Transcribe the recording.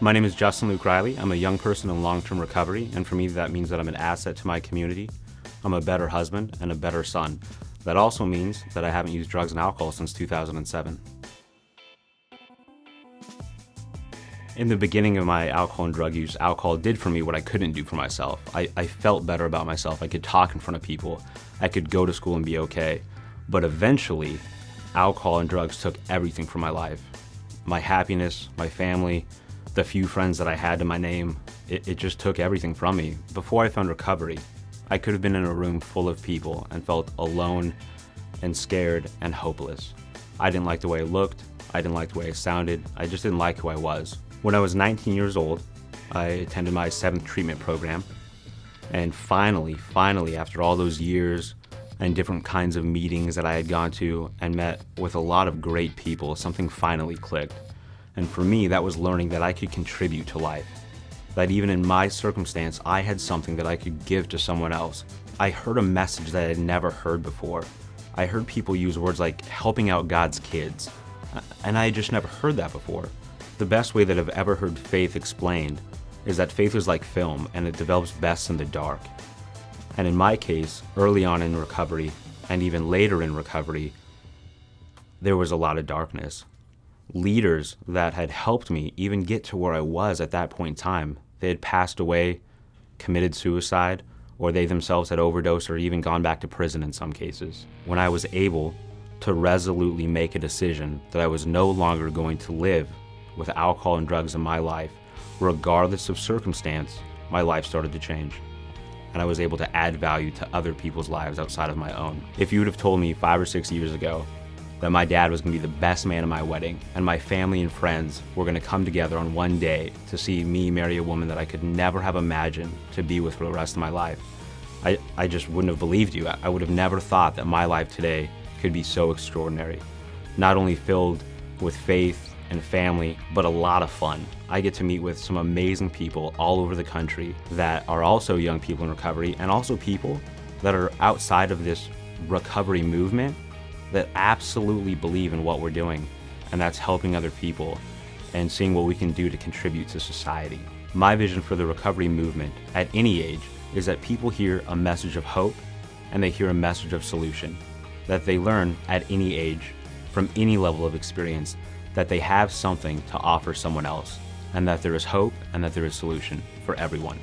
My name is Justin Luke Riley. I'm a young person in long-term recovery, and for me that means that I'm an asset to my community. I'm a better husband and a better son. That also means that I haven't used drugs and alcohol since 2007. In the beginning of my alcohol and drug use, alcohol did for me what I couldn't do for myself. I felt better about myself. I could talk in front of people. I could go to school and be okay. But eventually, alcohol and drugs took everything from my life. My happiness, my family, the few friends that I had to my name, it just took everything from me. Before I found recovery, I could have been in a room full of people and felt alone and scared and hopeless. I didn't like the way I looked. I didn't like the way I sounded. I just didn't like who I was. When I was 19 years old, I attended my 7th treatment program. And finally, after all those years and different kinds of meetings that I had gone to and met with a lot of great people, something finally clicked. And for me, that was learning that I could contribute to life. That even in my circumstance, I had something that I could give to someone else. I heard a message that I had never heard before. I heard people use words like helping out God's kids. And I had just never heard that before. The best way that I've ever heard faith explained is that faith is like film and it develops best in the dark. And in my case, early on in recovery and even later in recovery, there was a lot of darkness. Leaders that had helped me even get to where I was at that point in time, they had passed away, committed suicide, or they themselves had overdosed or even gone back to prison in some cases. When I was able to resolutely make a decision that I was no longer going to live with alcohol and drugs in my life, regardless of circumstance, my life started to change. And I was able to add value to other people's lives outside of my own. If you would have told me 5 or 6 years ago that my dad was gonna be the best man at my wedding and my family and friends were gonna come together on one day to see me marry a woman that I could never have imagined to be with for the rest of my life, I just wouldn't have believed you. I would have never thought that my life today could be so extraordinary. Not only filled with faith and family, but a lot of fun. I get to meet with some amazing people all over the country that are also young people in recovery and also people that are outside of this recovery movement that absolutely believe in what we're doing, and that's helping other people and seeing what we can do to contribute to society. My vision for the recovery movement at any age is that people hear a message of hope and they hear a message of solution, that they learn at any age, from any level of experience, that they have something to offer someone else, and that there is hope and that there is solution for everyone.